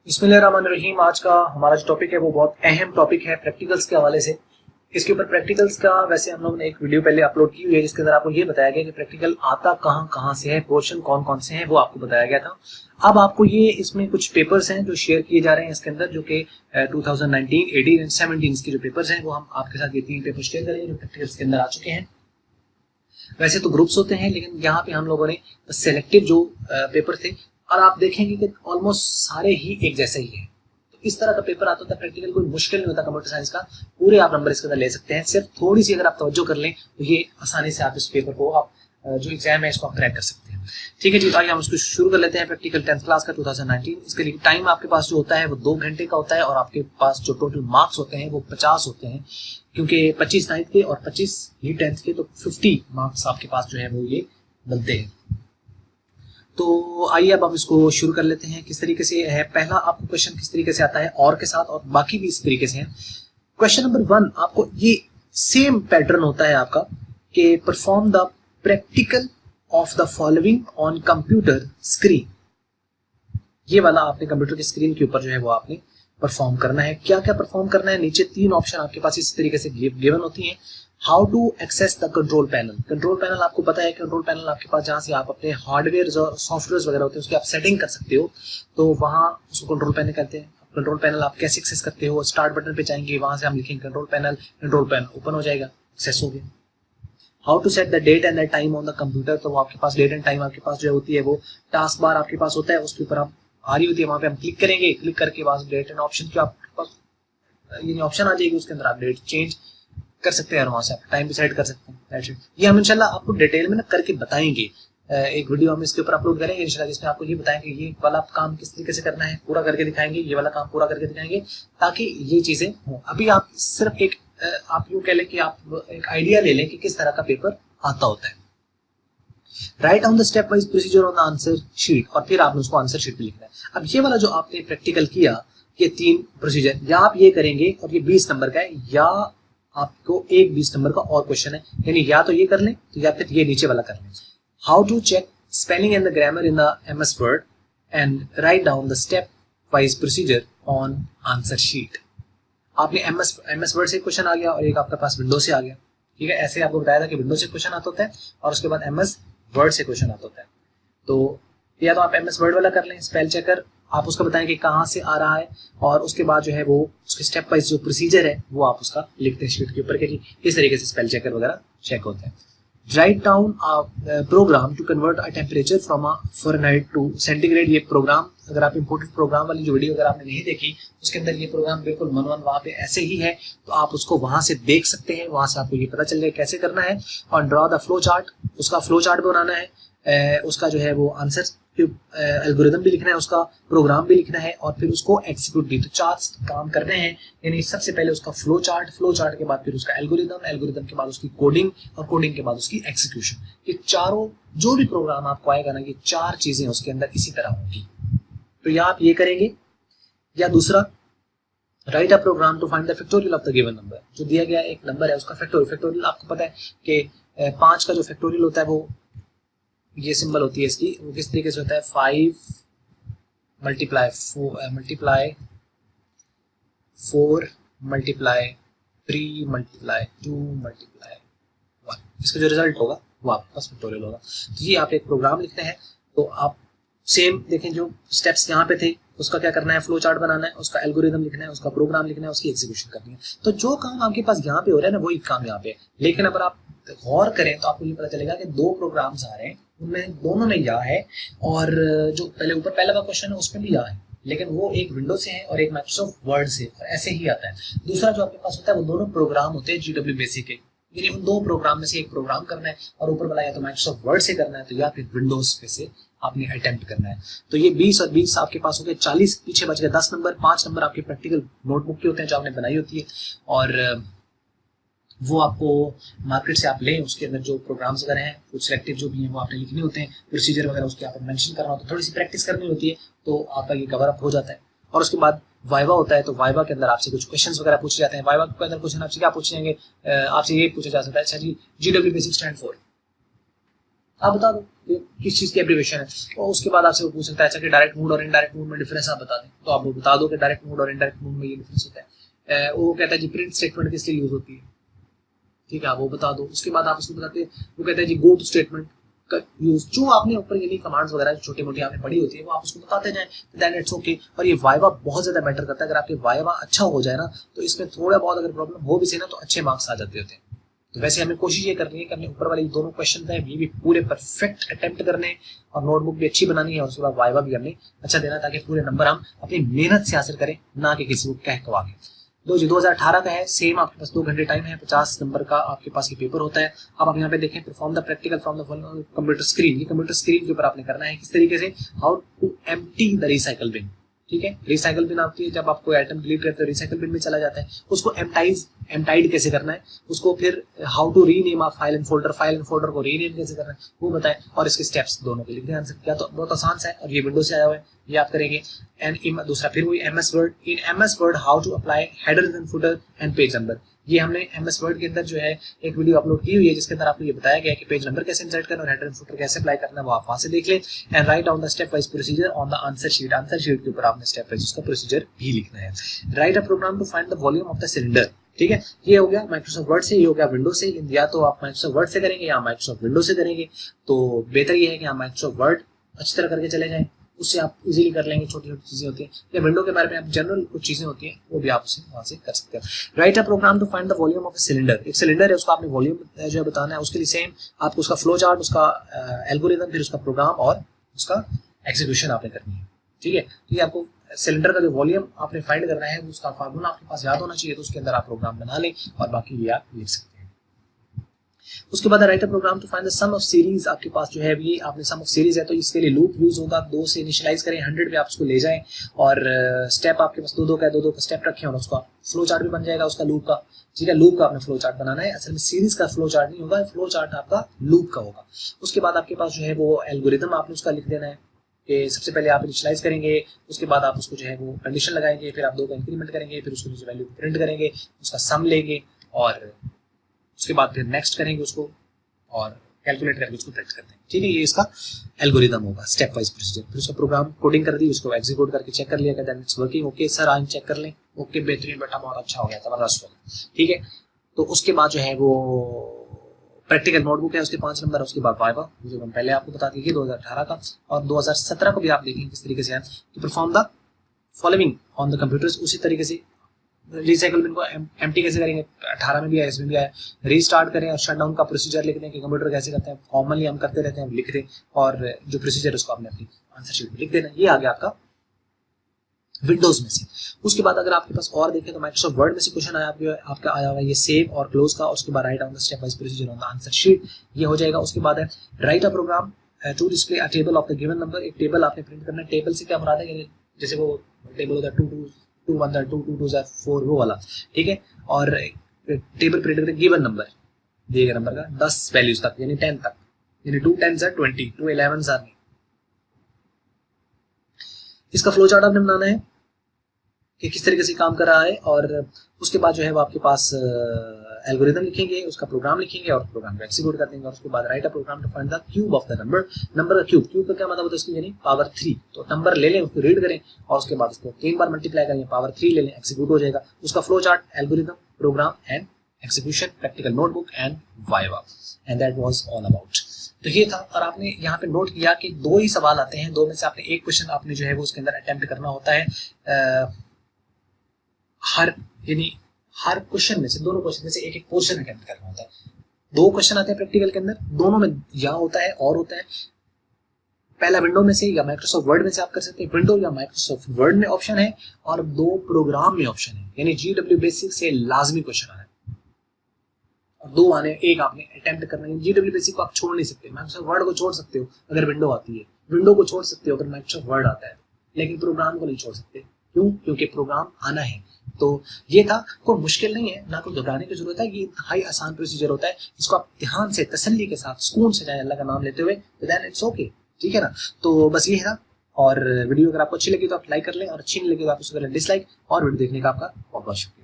बिस्मिल्लाहिर्रहमानिर्रहीम। आज का हमारा जो टॉपिक है वो बहुत अहम टॉपिक है प्रैक्टिकल्स के हवाले से। इसके ऊपर प्रैक्टिकल्स का वैसे हम लोगों ने एक वीडियो पहले अपलोड की हुई है जिसके अंदर आपको ये बताया गया कि प्रैक्टिकल आता कहाँ कहाँ से है, पोर्शन कौन कौन से हैं वो आपको बताया गया था। अब आपको ये इसमें कुछ पेपर्स हैं जो शेयर किए जा रहे हैं इसके अंदर, जो कि 2019, 18 एंड 17 के जो पेपर्स हैं वो हम आपके साथ ये 3 पेपर शेयर करेंगे जो प्रैक्टिकल्स के अंदर आ चुके हैं। वैसे तो ग्रुप्स होते हैं लेकिन यहाँ पे हम लोगों ने सेलेक्टिव जो पेपर थे, और आप देखेंगे कि ऑलमोस्ट सारे ही एक जैसे ही हैं। तो इस तरह का पेपर आता है प्रैक्टिकल, कोई मुश्किल नहीं होता कंप्यूटर साइंस का, पूरे आप नंबर इसके अंदर ले सकते हैं। सिर्फ थोड़ी सी अगर आप तवज्जो कर लें तो ये आसानी से आप इस पेपर को आप जो एग्जाम है इसको आप क्रैक कर सकते हैं। ठीक है जी, तो आइए हम उसको शुरू कर लेते हैं। प्रैक्टिकल 10th क्लास का 2019। इसके लिए टाइम आपके पास जो होता है वो 2 घंटे का होता है, और आपके पास जो टोटल मार्क्स होते हैं वो 50 होते हैं, क्योंकि 25 9th के और 25 ही 10th के, तो 50 मार्क्स आपके पास जो है वो ये बनते हैं। तो आइए अब हम इसको शुरू कर लेते हैं। किस तरीके से है, पहला आपको क्वेश्चन किस तरीके से आता है और के साथ, और बाकी भी इस तरीके से है। क्वेश्चन नंबर 1 आपको ये सेम पैटर्न होता है आपका कि perform the practical of the following on computer screen. ये वाला आपने कंप्यूटर की स्क्रीन के ऊपर जो है वो आपने परफॉर्म करना है। क्या क्या परफॉर्म करना है, नीचे 3 ऑप्शन आपके पास इस तरीके से गिवन होती हैं। How to access the control panel. Control panel आपको पता है, कंट्रोल पैनल आपके पास जहाँ से आप अपने हार्डवेयर और सॉफ्टवेयर वगैरह होते हैं उसकी आप सेटिंग कर सकते हो, तो वहाँ उसको कंट्रोल पैनल कहते हैं। कंट्रोल पैनल आप कैसे एक्सेस करते हो, स्टार्ट बटन पे जाएंगे, वहां से हम लिखेंगे control panel, control panel open हो जाएगा, एक्सेस हो गया। How to set the date and the time on the computer, तो वो आपके पास डेट एंड टाइम आपके पास जो होती है वो टास्क बार आपके पास होता है, उसके ऊपर आप आ रही होती है, वहां पे हम क्लिक करेंगे, क्लिक करके बाद डेट एंड ऑप्शन के आपके पास ये ऑप्शन आ जाएगी, उसके अंदर आप डेट चेंज कर सकते हैं और वहां से आप टाइम डिसाइड कर सकते हैं। ये हम इंशाल्लाह आपको डिटेल में ना करके बताएंगे। एक वीडियो हम इसके ऊपर अपलोड करेंगे इंशाल्लाह, जिसमें आपको ये बताएंगे ये वाला काम किस तरीके से करना है, पूरा करके दिखाएंगे, ये वाला काम पूरा करके दिखाएंगे, ताकि ये चीजें हों। अभी आप सिर्फ एक आप यूं कह लें कि आप एक आइडिया ले लें कि किस तरह का पेपर आता होता है। Right on the step wise procedure on the answer sheet, और फिर आपने उसको आंसर शीट में लिखना है। अब ये वाला जो आपने प्रैक्टिकल किया, ये 3 प्रोसीजर, या आप ये करेंगे और ये 20 नंबर का है, या आपको एक 20 नंबर का और क्वेश्चन है, यानी या तो ये कर लें तो या फिर ये नीचे वाला कर लें। How to check spelling and the grammar in the MS word and write down the step wise procedure on answer sheet. आपने MS वर्ड से क्वेश्चन आ गया और एक आपके पास विंडो से आ गया। ठीक है, ऐसे आपको बताया था कि विंडो से क्वेश्चन आता होता है और उसके बाद MS वर्ड से क्वेश्चन आता होता है। तो या तो आप MS वर्ड वाला कर लें, स्पेल चेकर, आप उसका बताएं कि कहाँ से आ रहा है, और उसके बाद जो है वो उसके स्टेप वाइज जो प्रोसीजर है वो आप उसका लिखते हैं शीट के ऊपर कि किस तरीके से स्पेल चेकर वगैरह चेक होता है। Write down program to convert a temperature from Fahrenheit to centigrade. ये प्रोग्राम, अगर आप इंपोर्टेड प्रोग्राम वाली जो वीडियो अगर आपने नहीं देखी, उसके अंदर ये प्रोग्राम बिल्कुल मनवन वहाँ पे ऐसे ही है, तो आप उसको वहां से देख सकते हैं, वहां से आपको ये पता चल जाएगा कैसे करना है। और ड्रॉ द फ्लो चार्ट, उसका फ्लो चार्ट बनाना है, उसका जो है वो आंसर एल्गोरिदम भी लिखना है, उसका प्रोग्राम भी लिखना है, और फिर उसको एग्जीक्यूट भी। तो 4 काम करने हैं, यानी सबसे पहले उसका फ्लो चार्ट के बाद फिर उसका एल्गोरिदम के बाद उसकी कोडिंग, और कोडिंग के बाद उसकी एग्जीक्यूशन। ये चारों जो भी प्रोग्राम आपको आएगा ना, ये 4 चीजें उसके अंदर इसी तरह होंगी। तो या आप ये करेंगे, या दूसरा write a program to find the factorial of the given number. जो दिया गया एक नंबर है उसका फैक्टोरियल आपको पता है कि 5 का जो फैक्टोरियल होता है वो ये सिंबल होती है इसकी, वो किस तरीके से होता है, 5 मल्टीप्लाई 4 मल्टीप्लाई 3 मल्टीप्लाई 2 मल्टीप्लाई 1, इसका जो रिजल्ट होगा वो आपके पास फैक्टोरियल होगा। तो ये आप एक प्रोग्राम लिखते हैं, तो आप सेम देखें जो स्टेप्स यहाँ पे थे, उसका क्या करना है, फ्लो चार्ट बनाना है, उसका एल्गोरिदम लिखना है, उसका प्रोग्राम लिखना है, उसकी एग्जीक्यूशन करनी है। तो जो काम आपके पास यहाँ पे हो रहा है ना, वही काम यहाँ पे है। लेकिन अगर आप गौर करें तो आपको ये पता चलेगा कि 2 प्रोग्राम्स आ रहे हैं, उनमें दोनों में या है, और जो पहले ऊपर पहला का क्वेश्चन है उसमें भी या है, लेकिन वो एक विंडो से है और एक माइक्रोसॉफ्ट वर्ड से, और ऐसे ही आता है। दूसरा जो आपके पास होता है वो दोनों प्रोग्राम होते हैं GW बेसिक के, यानी उन 2 प्रोग्राम में से एक प्रोग्राम करना है, और ऊपर वाला या तो माइक्रोसॉफ्ट वर्ड से करना है, तो या फिर विंडोज पे से आपने अटेम्प्ट करना है। तो ये 20 और 20 आपके पास हो गए, 40 पीछे बच गए 10 नंबर। 5 नंबर आपके प्रैक्टिकल नोटबुक के होते हैं जो आपने बनाई होती है, और वो आपको मार्केट से आप लें। उसके अंदर जो प्रोग्राम्स वगैरह हैं कुछ सिलेक्टिव जो भी हैं वो आपने लिखने होते हैं, प्रोसीजर वगैरह उसके आप मेंशन करना होता है, थोड़ी सी प्रैक्टिस करनी होती है, तो आपका ये कवर अप हो जाता है। और उसके बाद वाइवा होता है, तो वाइवा के अंदर आपसे कुछ क्वेश्चंस वगैरह पूछे जाते हैं। वाइवा के अंदर क्वेश्चन आपसे क्या पूछे जाएंगे, आपसे ये पूछा जा सकता है, अच्छा जी GW बेसिक स्टैंड फॉर, आप बता दो किस चीज़ की एब्रीविएशन है। और उसके बाद आपसे वो पूछ सकता है अच्छा कि डायरेक्ट मोड और इनडायरेक्ट मोड में डिफरेंस आप बता दें, तो आप वो बता दो कि डायरेक्ट मोड और इनडायरेक्ट मोड में ये डिफरेंस होता है। वो कहता है जी प्रिंट स्टेटमेंट किस लिए यूज होती है, ठीक है, आप वो बता दो। उसके बाद आप उसको बताते हैं, वो कहता है जी गो टू स्टेटमेंट का यूज, जो आपने ऊपर यानी कमांड्स वगैरह छोटी मोटी आपने पढ़ी होती है वो आप उसको बताते जाएं, देन इट्स ओके। और ये वाइवा बहुत ज्यादा मैटर करता है, अगर आपके वाइवा अच्छा हो जाए ना तो इसमें थोड़ा बहुत अगर प्रॉब्लम हो भी सही ना तो अच्छे मार्क्स आ जाते होते हैं। तो वैसे हमें कोशिश ये करनी है कि हमने ऊपर वाले दोनों क्वेश्चन है ये भी पूरे परफेक्ट अटेम्प्ट करने और नोटबुक भी अच्छी बनानी है और उसके बाद वाइवा भी हमने अच्छा देना, ताकि पूरे नंबर हम अपनी मेहनत से हासिल करें, ना कि किसी को कह कवा के। 2018 का है, सेम आपके पास 2 घंटे टाइम है, 50 नंबर का आपके पास ये पेपर होता है। अब आप यहाँ पे देखें, perform the practical from the computer screen. ये कंप्यूटर स्क्रीन के ऊपर आपने करना है किस तरीके से, how to empty the recycle bin. ठीक है, रिसाइकल बिन आपकी है, जब आप कोई आइटम डिलीट करते हो रिसाइकल बिन में चला जाता है, उसको एम्प्टाइड कैसे करना है, उसको फिर how to rename a file and folder को रीनेम कैसे करना है वो बताएं, और इसके स्टेप्स दोनों के लिख दें आंसर। क्या तो बहुत आसान सा है और ये विंडो से आया हुआ है, ये आप करेंगे। एंड दूसरा फिर वही MS word, in MS word how to apply header and footer and page number. ये हमने एमएस वर्ड के अंदर जो है एक वीडियो अपलोड की हुई है जिसके अंदर आपको ये बताया गया है कि पेज नंबर कैसे इंसर्ट करना और हेडर एंड फुटर कैसे अप्लाई करना है, वो आप वहां से देख लें। And write down the step wise procedure on the answer sheet. Answer sheet के ऊपर आपने स्टेप वाइज उसका प्रोसीजर भी लिखना है। Write a program to find the volume of the cylinder. ठीक है, ये हो गया माइक्रोसॉफ्ट वर्ड से, ये हो गया विंडो से। या तो आप माइक्रोसॉफ्ट वर्ड से करेंगे या माइक्रोसॉफ्ट विंडो से करेंगे, तो बेहतर ये है कि आप माइक्रोसॉफ्ट वर्ड अच्छी तरह करके चले जाएं, उससे आप इजीली कर लेंगे। छोटी छोटी चीजें होती हैं, या विंडो के बारे में आप जनरल कुछ चीजें होती हैं वो भी आप उसे वहां से कर सकते हैं। Write a program to find the volume of a cylinder. एक सिलेंडर है, उसका आपने वॉल्यूम जो है बताना है, उसके लिए सेम आपको उसका फ्लो चार्ट, उसका एल्गोरिथम, फिर उसका प्रोग्राम और उसका एग्जीक्यूशन आपने करनी है। ठीक है, तो ये आपको सिलेंडर का जो वॉल्यूम आपने फाइंड करना है उसका फार्मूला आपके पास याद होना चाहिए, तो उसके अंदर आप प्रोग्राम बना लें और बाकी ये आप लिख सकते हैं। उसके बाद write a program to find the sum of series. आपके पास जो है ये आपने सम ऑफ सीरीज है तो इसके लिए लूप यूज होगा। 2 से इनिशियलाइज करें, 100 पे आप उसको ले जाएं और स्टेप आपके पास 2-2 का 2-2 का स्टेप रखें और उसका फ्लो चार्ट भी बन जाएगा उसका लूप का। ठीक है, लूप का आपने फ्लो चार्ट बनाना है, असल में सीरीज का फ्लो चार्ट नहीं होगा, फ्लो चार्ट आपका लूप का होगा। उसके बाद आपके पास जो है वो एल्गोरिथम आपने उसका लिख देना है कि सबसे पहले आप इनिशियलाइज करेंगे, उसके बाद आप उसको जो है वो कंडीशन लगाएंगे, फिर आप 2 का इंक्रीमेंट करेंगे, फिर उसको जो वैल्यू प्रिंट करेंगे, उसका सम लेंगे और उसके बाद फिर नेक्स्ट करेंगे उसको और कैलकुलेट करके उसको प्रिंट करते हैं। ठीक है, ये इसका एल्गोरिथम होगा, स्टेप वाइज प्रोसीजर। फिर उसका प्रोग्राम कोडिंग कर दी, उसको एग्जीक्यूट करके चेक कर लिया, then it's working, okay sir आज चेक कर लें, ओके बेहतरीन बेटा बहुत अच्छा हो गया, जबरदस्त हो गया। ठीक है, तो उसके बाद जो है वो प्रैक्टिकल नोटबुक है, उसके 5 नंबर है। उसके बाद वाइवा जो हम पहले आपको बता दिए 2018 का, और 2017 को भी आप देखेंगे किस तरीके से है कि perform the following on the computers. उसी तरीके से रिसाइकल बिन को एम्प्टी कैसे करेंगे, 18 में भी आया, इसमें भी आया। रीस्टार्ट करें और शटडाउन का प्रोसीजर लिख दें कि कंप्यूटर कैसे करते हैं, कॉमनली हम करते रहते हैं, लिख दें और जो प्रोसीजर है उसको आपने अपनी आंसर शीट में लिख देना। ये आ गया आपका विंडोज में से। उसके बाद अगर आपके पास और देखें तो माइक्रोसॉफ्ट वर्ड में से क्वेश्चन आया आपका आया हुआ है ये सेव और क्लोज का, और उसके बाद write down the step wise procedure on the answer sheet, ये हो जाएगा। उसके बाद है write a program to display a table of the given number. एक टेबल आपने प्रिंट करना है। टेबल से क्या मुराद है, जैसे वो टेबल होता है 2 1 2 2 2 4 वो वाला। ठीक है, और टेबल प्रिंट करें गिवन नंबर, दिए गए नंबर का 10 वैल्यूज तक, यानी 10 तक, यानी 2 10s are 20, 2 11s are। इसका फ्लो चार्ट आपने बनाना है कि किस तरीके से काम कर रहा है, और उसके बाद जो है वो आपके पास एल्गोरिथम लिखेंगे, उसका प्रोग्राम लिखेंगे और प्रोग्राम को एक्जीक्यूट कर देंगे। और उसके बाद write a program to find the cube of the number. Number का क्यूब का क्या मतलब होता है, इसकी यानी पावर 3। तो नंबर ले लें, उसको रीड करें और उसके बाद उसको 3 बार मल्टीप्लाई करें, पावर 3 ले लें, एक्जीक्यूट हो जाएगा। उसका flow chart, algorithm, program and execution, practical notebook and viva, and that was all about. तो ये था, और आपने यहाँ पे नोट किया कि 2 ही सवाल आते हैं, 2 में से आपने एक क्वेश्चन आपने जो है वो उसके अंदर अटेम्प्ट करना होता है। हर क्वेश्चन में से, दोनों क्वेश्चन में से एक पोर्शन अटेम्प्ट करना होता है। 2 क्वेश्चन आते हैं प्रैक्टिकल के अंदर, दोनों में या होता है और होता है। पहला विंडो में से या माइक्रोसॉफ्ट वर्ड में से आप कर सकते हैं, विंडो या माइक्रोसॉफ्ट वर्ड में ऑप्शन है, और 2 प्रोग्राम में ऑप्शन है, यानी GW बेसिक से लाजमी क्वेश्चन आना है और 2 आने, एक आपने अटेम्प्ट करना है। GW बेसिक को आप छोड़ नहीं सकते, माइक्रोसॉफ्ट वर्ड को छोड़ सकते हो अगर विंडो आती है, विंडो को छोड़ सकते हो अगर माइक्रोसॉफ्ट वर्ड आता है, लेकिन प्रोग्राम को नहीं छोड़ सकते। क्यों? क्योंकि प्रोग्राम आना है। तो ये था, कोई मुश्किल नहीं है, ना कोई घबराने की जरूरत है, ये इंतहाई आसान प्रोसीजर होता है। इसको आप ध्यान से, तसल्ली के साथ, सुकून से जाए अल्लाह का नाम लेते हुए, तो देन इट्स ओके। ठीक है ना, तो बस ये था। और वीडियो अगर आपको अच्छी लगी तो आप लाइक कर लें, और अच्छी नहीं लगी तो आप उसको करें डिसलाइक। और वीडियो देखने का आपका बहुत बहुत शुक्रिया।